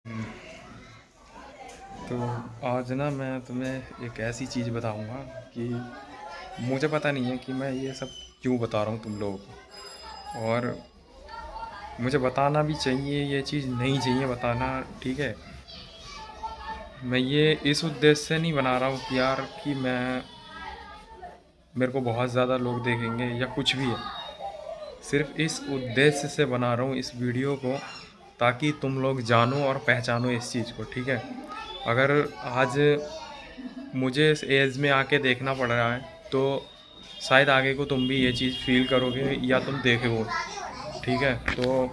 हम्म, तो आज ना मैं तुम्हें एक ऐसी चीज़ बताऊंगा कि मुझे पता नहीं है कि मैं ये सब क्यों बता रहा हूँ तुम लोगों को। और मुझे बताना भी चाहिए, ये चीज़ नहीं चाहिए बताना, ठीक है। मैं ये इस उद्देश्य से नहीं बना रहा हूँ कि यार कि मैं मेरे को बहुत ज़्यादा लोग देखेंगे या कुछ भी है। सिर्फ इस उद्देश्य से बना रहा हूँ इस वीडियो को, ताकि तुम लोग जानो और पहचानो इस चीज़ को, ठीक है। अगर आज मुझे इस एज में आके देखना पड़ रहा है तो शायद आगे को तुम भी ये चीज़ फील करोगे या तुम देखोगे, ठीक है। तो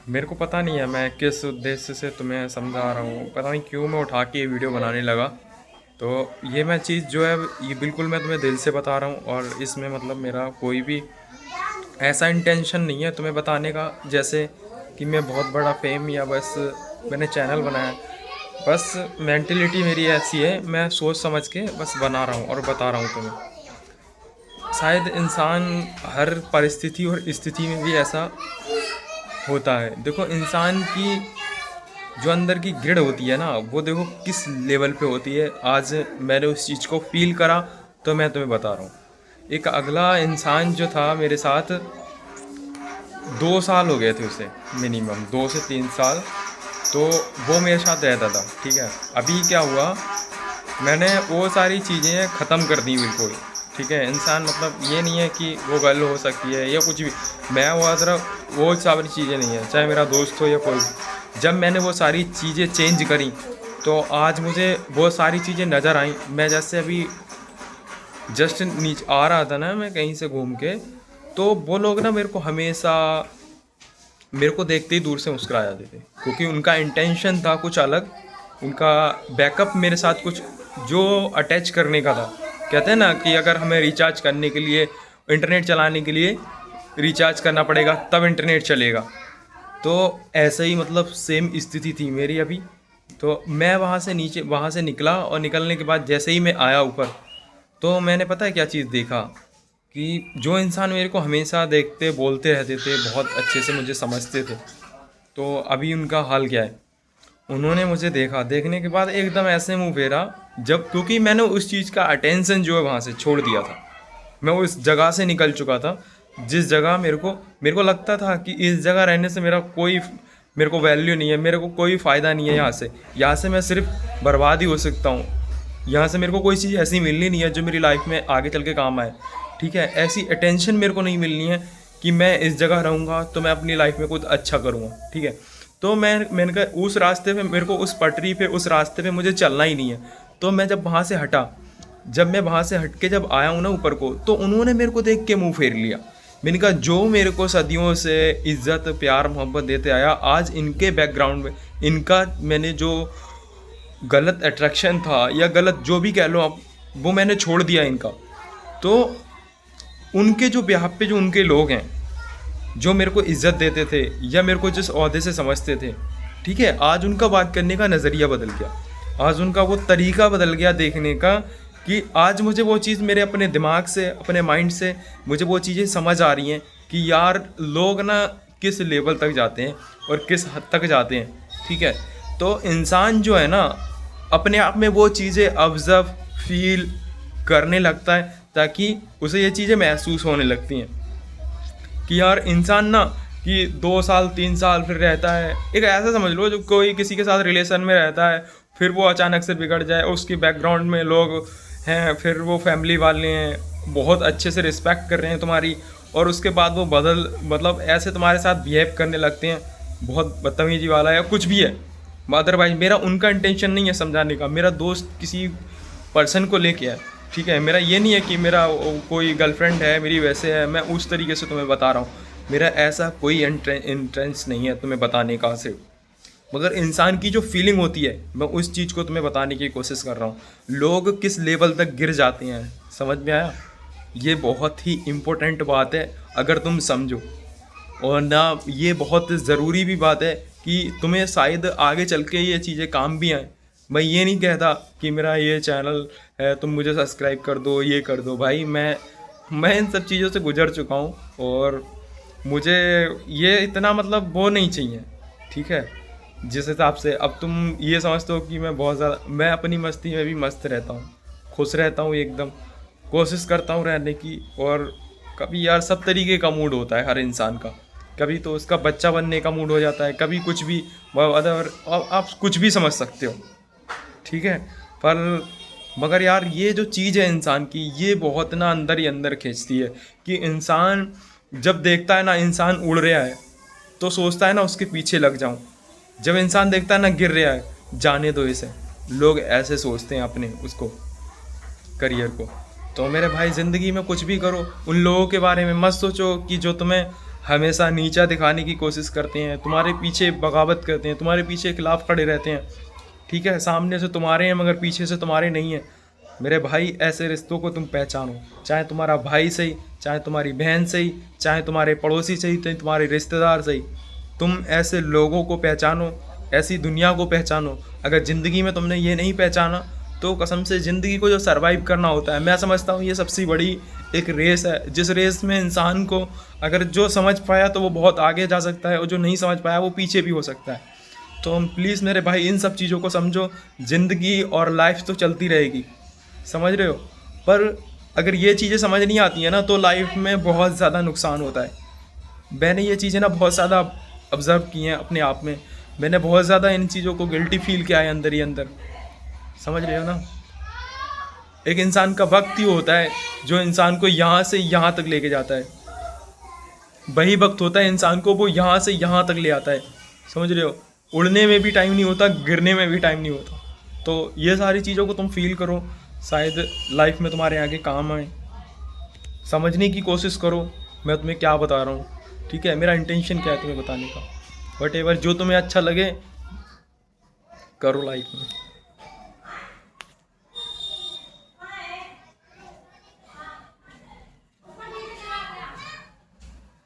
मेरे को पता नहीं है मैं किस उद्देश्य से तुम्हें समझा रहा हूँ, पता नहीं क्यों मैं उठा के ये वीडियो बनाने लगा। तो ये मैं चीज़ जो है ये बिल्कुल मैं तुम्हें दिल से बता रहा हूँ, और इसमें मतलब मेरा कोई भी ऐसा इंटेंशन नहीं है तुम्हें बताने का जैसे कि मैं बहुत बड़ा फेम या बस मैंने चैनल बनाया। बस मेंटलिटी मेरी ऐसी है, मैं सोच समझ के बस बना रहा हूँ और बता रहा हूँ तुम्हें। शायद इंसान हर परिस्थिति और स्थिति में भी ऐसा होता है। देखो इंसान की जो अंदर की ग्रिड होती है ना, वो देखो किस लेवल पे होती है। आज मैंने उस चीज़ को फील करा तो मैं तुम्हें बता रहा हूँ। एक अगला इंसान जो था मेरे साथ, 2 साल हो गए थे उसे, मिनिमम 2 से 3 साल। तो वो मेरे साथ रहता था, ठीक है। अभी क्या हुआ, मैंने वो सारी चीज़ें ख़त्म कर दी बिल्कुल, ठीक है। इंसान मतलब ये नहीं है कि वो गर्ल हो सकती है या कुछ भी, मैं वो तरह वो सारी चीज़ें नहीं है, चाहे मेरा दोस्त हो या कोई भी। जब मैंने वो सारी चीज़ें चेंज करी तो आज मुझे वो सारी चीज़ें नज़र आई। मैं जैसे अभी जस्ट नीचे आ रहा था ना मैं कहीं से घूम के, तो वो लोग ना मेरे को हमेशा मेरे को देखते ही दूर से मुस्कुरा जाते थे, क्योंकि उनका इंटेंशन था कुछ अलग। उनका बैकअप मेरे साथ कुछ जो अटैच करने का था। कहते हैं ना कि अगर हमें रिचार्ज करने के लिए, इंटरनेट चलाने के लिए रिचार्ज करना पड़ेगा तब इंटरनेट चलेगा, तो ऐसे ही मतलब सेम स्थिति थी मेरी अभी। तो मैं वहाँ से निकला, और निकलने के बाद जैसे ही मैं आया ऊपर, तो मैंने पता है क्या चीज़ देखा, कि जो इंसान मेरे को हमेशा देखते बोलते रहते थे, बहुत अच्छे से मुझे समझते थे, तो अभी उनका हाल क्या है। उन्होंने मुझे देखा, देखने के बाद एकदम ऐसे मुंह फेरा, जब क्योंकि मैंने उस चीज़ का अटेंशन जो है वहाँ से छोड़ दिया था। मैं उस जगह से निकल चुका था जिस जगह मेरे को लगता था कि इस जगह रहने से मेरे को वैल्यू नहीं है, मेरे को कोई फ़ायदा नहीं है। यहाँ से मैं सिर्फ बर्बाद ही हो सकता हूँ। यहाँ से मेरे को कोई चीज़ ऐसी मिलनी नहीं है जो मेरी लाइफ में आगे चल के काम आए, ठीक है। ऐसी अटेंशन मेरे को नहीं मिलनी है कि मैं इस जगह रहूँगा तो मैं अपनी लाइफ में कुछ अच्छा करूँगा, ठीक है। तो मैंने कहा उस रास्ते पे मेरे को, उस पटरी पे, उस रास्ते पे मुझे चलना ही नहीं है। तो मैं जब वहाँ से हटा, जब मैं वहाँ से हट के जब आया हूँ ना ऊपर को, तो उन्होंने मेरे को देख के मुंह फेर लिया। मैंने कहा जो मेरे को सदियों से इज्जत प्यार मोहब्बत देते आया, आज इनके बैकग्राउंड में इनका मैंने जो गलत अट्रैक्शन था या गलत जो भी कह लो आप, वो मैंने छोड़ दिया इनका। तो उनके जो ब्याह पे जो उनके लोग हैं, जो मेरे को इज्जत देते थे या मेरे को जिस ओहदे से समझते थे, ठीक है, आज उनका बात करने का नज़रिया बदल गया। आज उनका वो तरीका बदल गया देखने का, कि आज मुझे वो चीज़ मेरे अपने दिमाग से, अपने माइंड से मुझे वो चीज़ें समझ आ रही हैं कि यार लोग ना किस लेवल तक जाते हैं और किस हद तक जाते हैं, ठीक है। तो इंसान जो है ना, अपने आप में वो चीज़ें ऑब्ज़र्व फील करने लगता है, ताकि उसे ये चीज़ें महसूस होने लगती हैं कि यार इंसान ना, कि 2 साल 3 साल फिर रहता है। एक ऐसा समझ लो जो कोई किसी के साथ रिलेशन में रहता है, फिर वो अचानक से बिगड़ जाए, उसके बैकग्राउंड में लोग हैं, फिर वो फैमिली वाले हैं, बहुत अच्छे से रिस्पेक्ट कर रहे हैं तुम्हारी, और उसके बाद वो मतलब ऐसे तुम्हारे साथ बिहेव करने लगते हैं, बहुत बदतमीजी वाला है या कुछ भी है। अदरवाइज मेरा उनका इंटेंशन नहीं है समझाने का, मेरा दोस्त किसी पर्सन को लेके है, ठीक है। मेरा ये नहीं है कि मेरा कोई गर्लफ्रेंड है मेरी वैसे है, मैं उस तरीके से तुम्हें बता रहा हूँ। मेरा ऐसा कोई इंट्रेंस नहीं है तुम्हें बताने का सिर्फ, मगर इंसान की जो फीलिंग होती है, मैं उस चीज़ को तुम्हें बताने की कोशिश कर रहा हूँ। लोग किस लेवल तक गिर जाते हैं, समझ में आया। ये बहुत ही इम्पोर्टेंट बात है अगर तुम समझो, और ना ये बहुत ज़रूरी भी बात है कि तुम्हें शायद आगे चल के ये चीज़ें काम भी आएँ। मैं ये नहीं कहता कि मेरा ये चैनल है तुम मुझे सब्सक्राइब कर दो, ये कर दो। भाई मैं इन सब चीज़ों से गुजर चुका हूँ, और मुझे ये इतना मतलब वो नहीं चाहिए, ठीक है। जिस हिसाब से अब तुम ये समझते हो कि मैं अपनी मस्ती में भी मस्त रहता हूँ, खुश रहता हूँ एकदम, कोशिश करता हूँ रहने की। और कभी यार सब तरीके का मूड होता है हर इंसान का, कभी तो उसका बच्चा बनने का मूड हो जाता है, कभी कुछ भी, अदर आप कुछ भी समझ सकते हो, ठीक है। पर मगर यार ये जो चीज़ है इंसान की, ये बहुत ना अंदर ही अंदर खींचती है कि इंसान जब देखता है ना इंसान उड़ रहा है तो सोचता है ना उसके पीछे लग जाऊं, जब इंसान देखता है ना गिर रहा है जाने दो इसे, लोग ऐसे सोचते हैं अपने उसको करियर को। तो मेरे भाई ज़िंदगी में कुछ भी करो, उन लोगों के बारे में मत सोचो कि जो तुम्हें हमेशा नीचा दिखाने की कोशिश करते हैं, तुम्हारे पीछे बगावत करते हैं, तुम्हारे पीछे खिलाफ खड़े रहते हैं, ठीक है। सामने से तुम्हारे हैं मगर पीछे से तुम्हारे नहीं है। मेरे भाई ऐसे रिश्तों को तुम पहचानो, चाहे तुम्हारा भाई सही, चाहे तुम्हारी बहन सही, चाहे तुम्हारे पड़ोसी सही, चाहे तुम्हारे रिश्तेदार सही, तुम ऐसे लोगों को पहचानो, ऐसी दुनिया को पहचानो। अगर ज़िंदगी में तुमने ये नहीं पहचाना तो कसम से ज़िंदगी को जो सरवाइव करना होता है, मैं समझता हूँ ये सबसे बड़ी एक रेस है, जिस रेस में इंसान को अगर जो समझ पाया तो वो बहुत आगे जा सकता है, और जो नहीं समझ पाया वो पीछे भी हो सकता है। तो हम प्लीज़ मेरे भाई इन सब चीज़ों को समझो, ज़िंदगी और लाइफ तो चलती रहेगी, समझ रहे हो। पर अगर ये चीज़ें समझ नहीं आती हैं ना तो लाइफ में बहुत ज़्यादा नुकसान होता है। मैंने ये चीज़ें ना बहुत ज़्यादा ऑब्ज़र्व की हैं अपने आप में, मैंने बहुत ज़्यादा इन चीज़ों को गिल्टी फील किया है अंदर ही अंदर, समझ रहे हो ना। एक इंसान का वक्त ही होता है जो इंसान को यहाँ से यहाँ तक लेके जाता है, वही वक्त होता है इंसान को वो यहाँ से यहाँ तक ले आता है, समझ रहे हो। उड़ने में भी टाइम नहीं होता, गिरने में भी टाइम नहीं होता। तो ये सारी चीज़ों को तुम फील करो, शायद लाइफ में तुम्हारे आगे काम आए। समझने की कोशिश करो मैं तुम्हें क्या बता रहा हूँ, ठीक है। मेरा इंटेंशन क्या है तुम्हें बताने का, वट एवर जो तुम्हें अच्छा लगे करो लाइफ में।